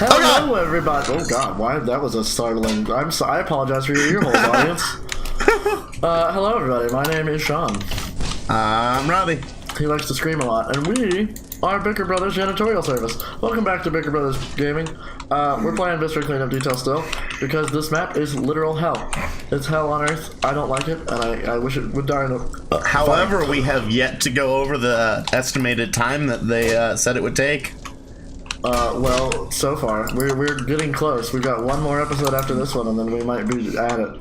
Hello, everybody. Oh God, why? That was a startling. I apologize for your ear holes, audience. Hello, everybody. My name is Sean. I'm Robbie. He likes to scream a lot, and we are Bicker Brothers Janitorial Service. Welcome back to Bicker Brothers Gaming. We're playing Viscera Cleanup Detail still, because this map is literal hell. It's hell on earth. I don't like it, and I wish it would die in a However, we have yet to go over the estimated time that they said it would take. Well, so far, we're getting close. We've got one more episode after this one, and then we might be at it.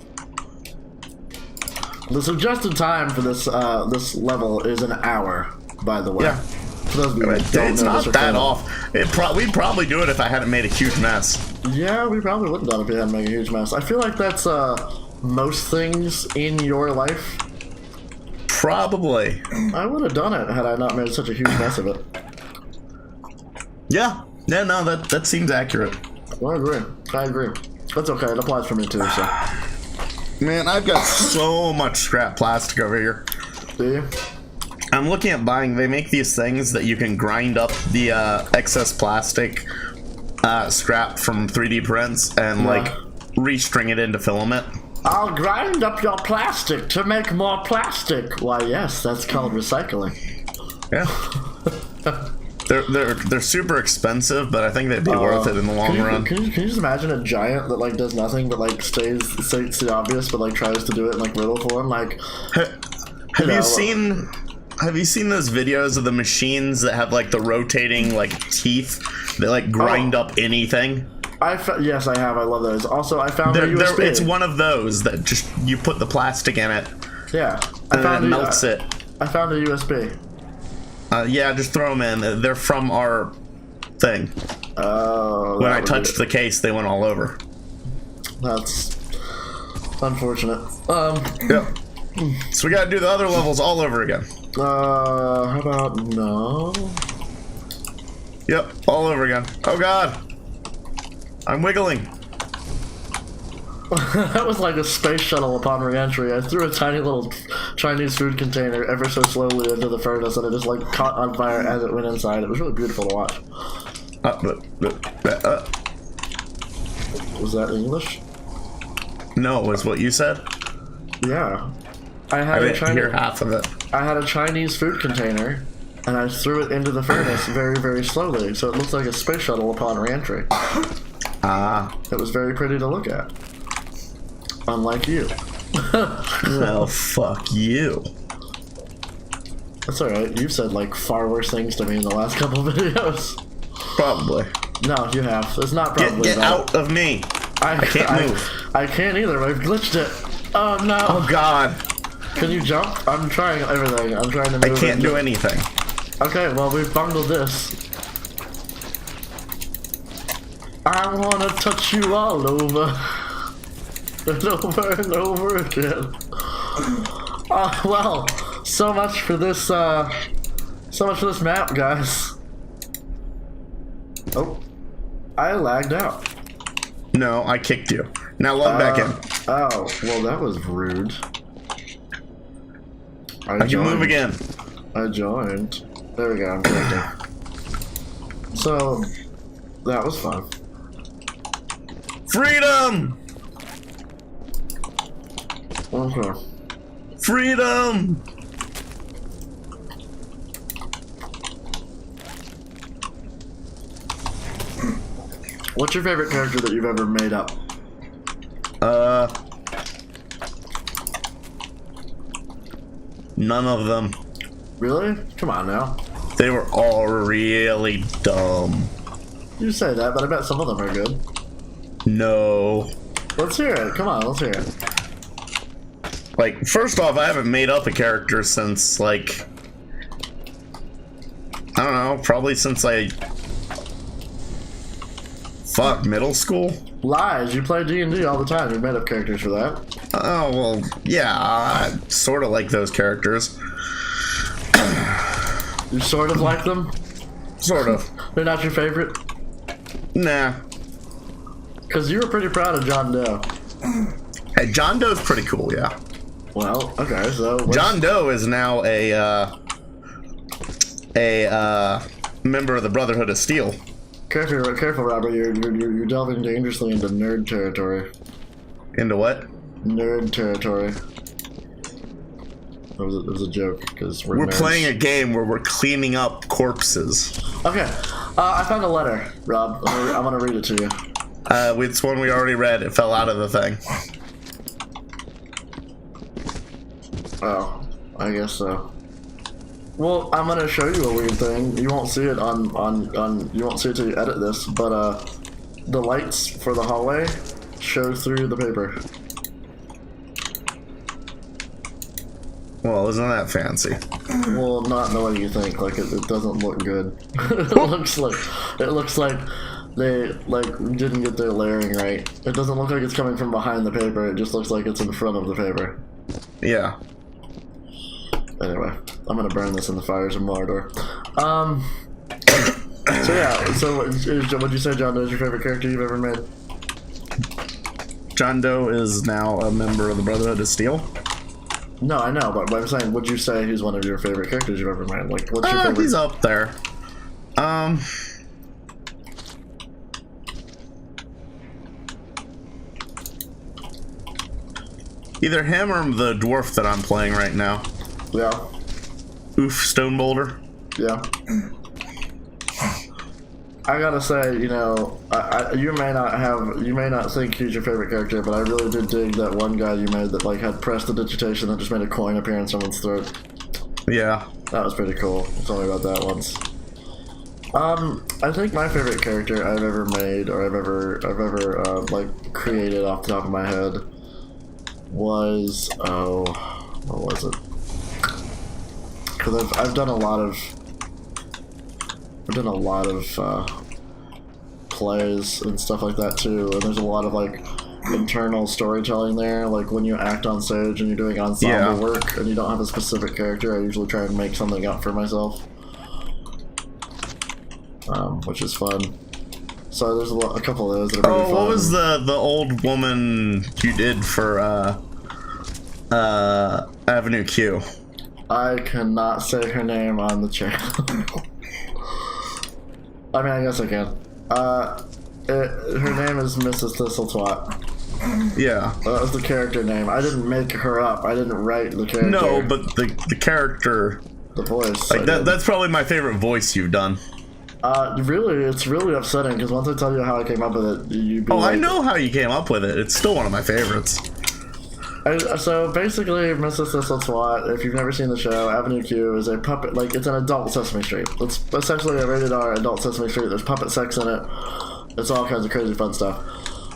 The suggested time for this this level is an hour, by the way. Yeah. For those of you who don't it's know not this that off. We'd probably do it if I hadn't made a huge mess. Yeah, we probably wouldn't have done it if we hadn't made a huge mess. I feel like that's most things in your life. Probably. I would have done it had I not made such a huge mess of it. Yeah. Yeah, no, that seems accurate. Well, I agree. That's okay. It applies for me too, so. Man, I've got so much scrap plastic over here. Do you? I'm looking at buying, they make these things that you can grind up the excess plastic scrap from 3D prints and like restring it into filament. I'll grind up your plastic to make more plastic. Why, yes, that's called recycling. Yeah. They're super expensive, but I think they'd be worth it in the long run. Can you just imagine a giant that like does nothing but like states the obvious, but like tries to do it in like riddle form? Like, have you seen those videos of the machines that have like the rotating like teeth? They like grind up anything. Yes, I have. I love those. Also, I found a USB. It's one of those that just you put the plastic in it. Yeah, and then it melts it. I found a USB. Yeah, just throw them in. They're from our thing. Oh. When I touched the case, they went all over. That's unfortunate. Yeah. So we gotta do the other levels all over again. How about no? Yep, all over again. Oh God. I'm wiggling. That was like a space shuttle upon re-entry. I threw a tiny little Chinese food container ever so slowly into the furnace, and it just like caught on fire as it went inside. It was really beautiful to watch. Was that English? No, it was what you said. Yeah, I didn't hear half of it. I had a Chinese food container, and I threw it into the furnace very, very slowly, so it looked like a space shuttle upon re-entry. It was very pretty to look at. Unlike you. Well, fuck you. That's alright. You've said like far worse things to me in the last couple of videos. Probably. No, you have. It's not probably. Get out of me. I can't move. I can't either. I've glitched it. Oh no. Oh God. Can you jump? I'm trying everything. I'm trying to move. I can't do anything. Okay, well we've bungled this. I wanna touch you all over. And over and over again. Well, so much for this map, guys. Oh, I lagged out. No, I kicked you. Now log back in. Oh, well that was rude. I can move again. I joined. There we go, I'm connecting. So, that was fun. Freedom! Okay. Freedom! What's your favorite character that you've ever made up? None of them. Really? Come on now. They were all really dumb. You say that, but I bet some of them are good. No. Let's hear it. Come on, let's hear it. Like, first off, I haven't made up a character since, like, I don't know, probably since middle school? Lies. You play D&D all the time. You made up characters for that. Oh, well, yeah, I sort of like those characters. You sort of like them? Sort of. They're not your favorite? Nah. Because you were pretty proud of John Doe. Hey, John Doe's pretty cool, yeah. Well, okay, so... John Doe is now a member of the Brotherhood of Steel. Careful, Robert. You're delving dangerously into nerd territory. Into what? Nerd territory. It was a joke because we're playing a game where we're cleaning up corpses. Okay, I found a letter, Rob. I'm gonna read it to you. It's one we already read. It fell out of the thing. Oh, I guess so. Well, I'm gonna show you a weird thing. You won't see it on you won't see it till you edit this, but the lights for the hallway show through the paper. Well, isn't that fancy? Well, not in the way you think. Like it doesn't look good. It looks like they didn't get their layering right. It doesn't look like it's coming from behind the paper. It just looks like it's in front of the paper. Yeah. Anyway, I'm gonna burn this in the fires of Mordor. So yeah. So what'd you say, John Doe is your favorite character you've ever made? John Doe is now a member of the Brotherhood of Steel. No, I know, but I'm saying, would you say he's one of your favorite characters you've ever made? Like, what's your favorite? He's up there. Either him or the dwarf that I'm playing right now. Yeah. Oof, Stone Boulder. Yeah. I gotta say, you know, you may not think he's your favorite character, but I really did dig that one guy you made that like had prestidigitation that just made a coin appear in someone's throat. Yeah. That was pretty cool. Tell me about that once. I think my favorite character I've ever made or I've ever like created off the top of my head was what was it? Because I've done a lot of plays and stuff like that too, and there's a lot of like internal storytelling there. Like when you act on stage and you're doing ensemble work and you don't have a specific character, I usually try and make something up for myself, which is fun. So there's a couple of those that are really fun. What was the old woman you did for Avenue Q? I cannot say her name on the channel. I mean, I guess I can. Her name is Mrs. Thistleswat. Yeah. That was the character name. I didn't make her up. I didn't write the character. No, but the character... The voice. Like, that's probably my favorite voice you've done. Really, it's really upsetting, because once I tell you how I came up with it, you'd be like... I know how you came up with it. It's still one of my favorites. So basically, Mrs. Thistleswat, if you've never seen the show, Avenue Q is a puppet, like, it's an adult Sesame Street. It's essentially a rated R adult Sesame Street. There's puppet sex in it. It's all kinds of crazy fun stuff.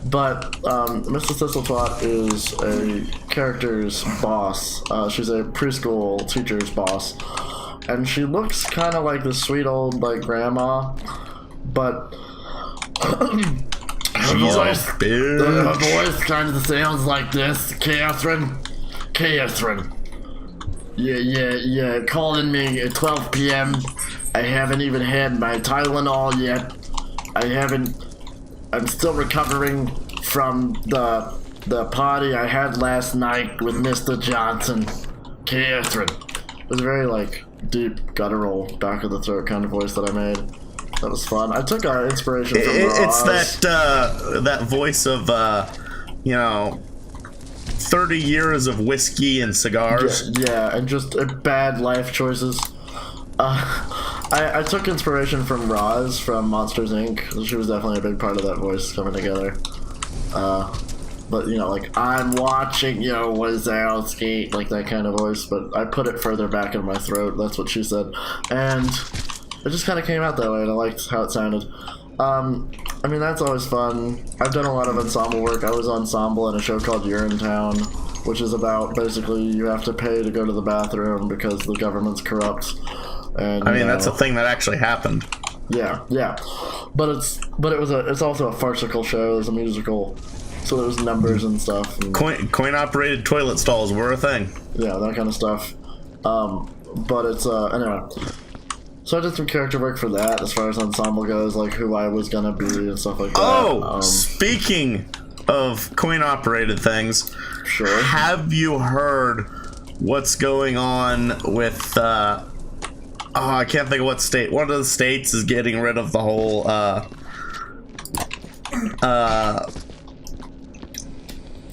But Mrs. Thistleswat is a character's boss. She's a preschool teacher's boss. And she looks kind of like this sweet old, like, grandma, but... Her voice kind of sounds like this. Catherine. Yeah, calling me at 12 p.m. I haven't even had my Tylenol yet. I'm still recovering from the party I had last night with Mr. Johnson. Catherine. It was very, like, deep, guttural, back of the throat kind of voice that I made. That was fun. I took our inspiration from Roz. It's that voice of, 30 years of whiskey and cigars. Yeah, and just bad life choices. I took inspiration from Roz from Monsters, Inc. She was definitely a big part of that voice coming together. But, you know, like, I'm watching your Wazowski, like that kind of voice, but I put it further back in my throat. That's what she said. And... it just kind of came out that way, and I liked how it sounded. I mean, that's always fun. I've done a lot of ensemble work. I was ensemble in a show called Urinetown, which is about, basically, you have to pay to go to the bathroom because the government's corrupt. And, I mean, that's a thing that actually happened. Yeah. But it's also a farcical show. There's a musical, so there's numbers and stuff. And, coin-operated toilet stalls were a thing. Yeah, that kind of stuff. But it's, anyway... So I did some character work for that, as far as ensemble goes, like who I was gonna be and stuff like that. Speaking of coin-operated things, sure. Have you heard what's going on with, I can't think of what state. One of the states is getting rid of the whole,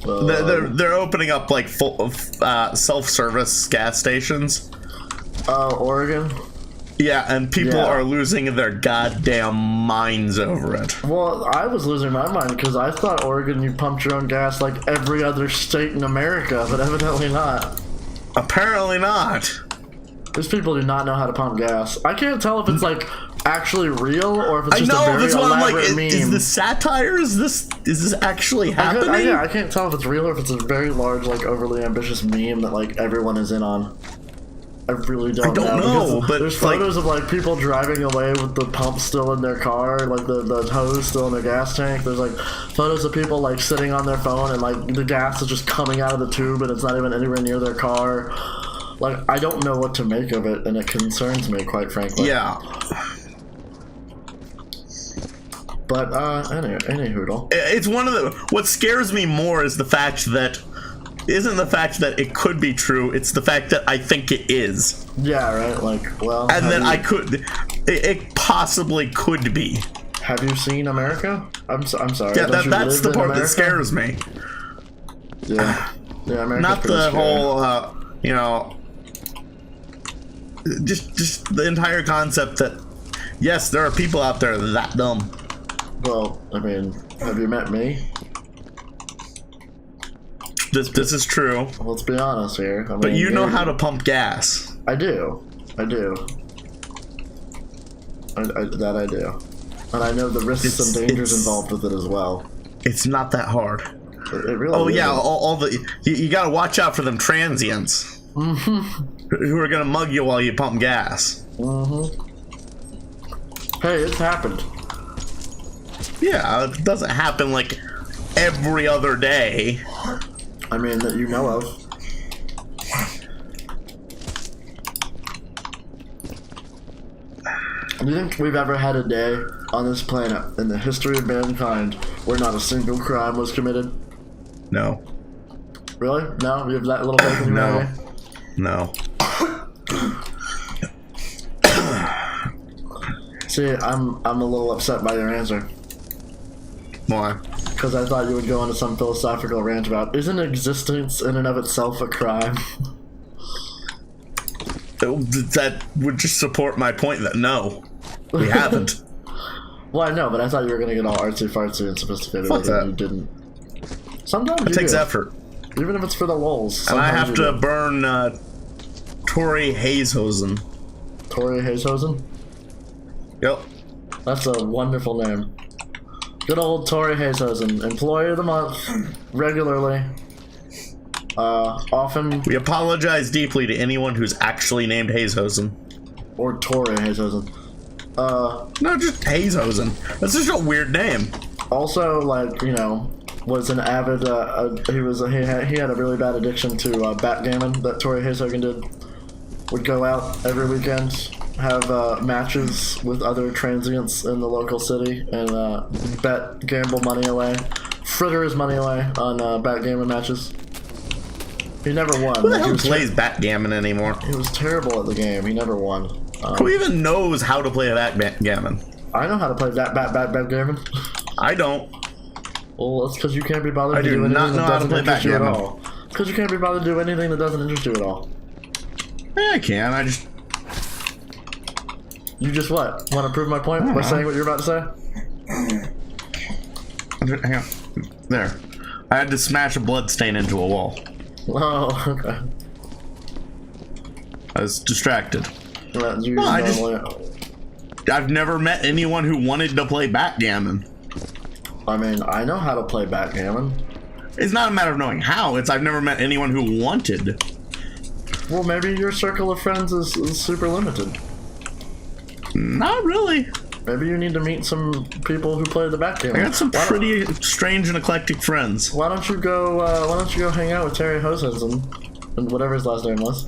they're opening up like full self-service gas stations. Oh, Oregon? Yeah, and people Yeah. are losing their goddamn minds over it. Well, I was losing my mind because I thought Oregon, you pumped your own gas like every other state in America, but evidently not. Apparently not. These people do not know how to pump gas. I can't tell if it's like actually real or if it's just a very that's what I'm like. elaborate meme. Is this satire? Is this actually happening? I can't tell if it's real or if it's a very large, like overly ambitious meme that like everyone is in on. I really don't know. But there's photos of like people driving away with the pump still in their car, like the hose still in their gas tank. There's like photos of people like sitting on their phone and like the gas is just coming out of the tube and it's not even anywhere near their car. Like, I don't know what to make of it and it concerns me, quite frankly. Yeah. But any hoodle. It's one of the. What scares me more is the fact that. Isn't the fact that it could be true, it's the fact that I think it is. Yeah, right? Like, well... And then it possibly could be. Have you seen America? I'm sorry. Yeah, that's the part that scares me. Yeah. Yeah, America's not pretty the scary. whole, you know... Just the entire concept that, yes, there are people out there that dumb. Well, I mean, have you met me? This is true. Let's be honest here. I mean, But you know how to pump gas. I do. I do. That I do. And I know the risks and dangers involved with it as well. It's not that hard. It really Oh, yeah, isn't. all the... You gotta watch out for them transients. Who are gonna mug you while you pump gas. Hey, it's happened. Yeah, it doesn't happen like every other day. I mean, that you know of. Do you think we've ever had a day on this planet in the history of mankind where not a single crime was committed? No. Really? No? You have that little faith in humanity? No. See, I'm a little upset by your answer. Why? Because I thought you would go into some philosophical rant about, isn't existence in and of itself a crime? That would just support my point that no, we haven't. Well, I know, but I thought you were going to get all artsy-fartsy and sophisticated. Fuck that. You didn't. Sometimes It you takes do. effort. Even if it's for the lulz. And I sometimes have you to do. burn Tori Hazehosen. Tori Hazehosen? Yep. That's a wonderful name. Good old Tori Hazehosen. Employee of the month. Regularly. Often. We apologize deeply to anyone who's actually named Hazehosen. Or Tori Hazehosen. No, just Hazehosen. That's just a weird name. Also, like, you know, was an avid, he had a really bad addiction to backgammon that Tori Hazehosen did. Would go out every weekend, have matches with other transients in the local city, and gamble money away, fritter his money away on backgammon matches. He never won. Who the Like, hell plays backgammon anymore? he was terrible at the game. He never won. Who even knows how to play backgammon? I know how to play backgammon. I don't. Well, that's because you can't be bothered I to do do anything not know that how to doesn't play interest you at backgammon. all. Because you can't be bothered to do anything that doesn't interest you at all. Yeah, I can. I just... You just what? Want to prove my point by saying what you're about to say? Hang on. There. I had to smash a blood stain into a wall. Oh, okay. I was distracted. Well, you No, I just- normally- I've never met anyone who wanted to play backgammon. I mean, I know how to play backgammon. It's not a matter of knowing how, it's I've never met anyone who wanted. Well, maybe your circle of friends is super limited. Not really. Maybe you need to meet some people who play the backgammon. I got some pretty strange and eclectic friends. Why don't you go hang out with Terry Hosensen, and whatever his last name was,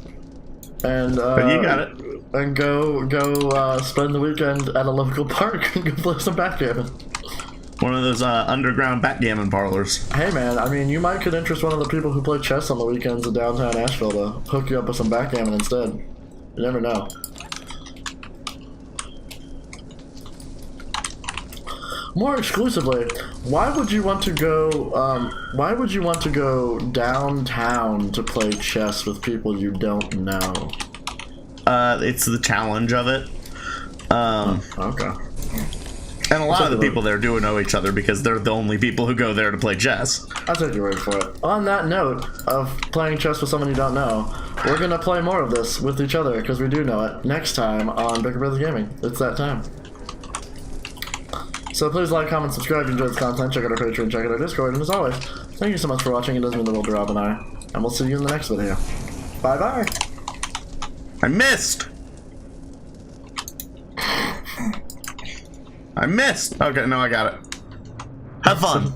and But you got it. and go spend the weekend at a local park and go play some backgammon. One of those underground backgammon parlors. Hey man, I mean, you might could interest one of the people who play chess on the weekends in downtown Asheville to hook you up with some backgammon instead. You never know. more exclusively, why would you want to go? Why would you want to go downtown to play chess with people you don't know? It's the challenge of it. Okay. And a lot of the people there do know each other because they're the only people who go there to play chess. I'll take your word for it. On that note of playing chess with someone you don't know, we're gonna play more of this with each other because we do know it next time on Bicker Brothers Gaming. It's that time. So please like, comment, subscribe if you enjoyed this content. Check out our Patreon, check out our Discord, and as always, thank you so much for watching. It does mean the world to Rob and I. And we'll see you in the next video. Bye bye. I missed! I missed! Okay, no, I got it. Have fun.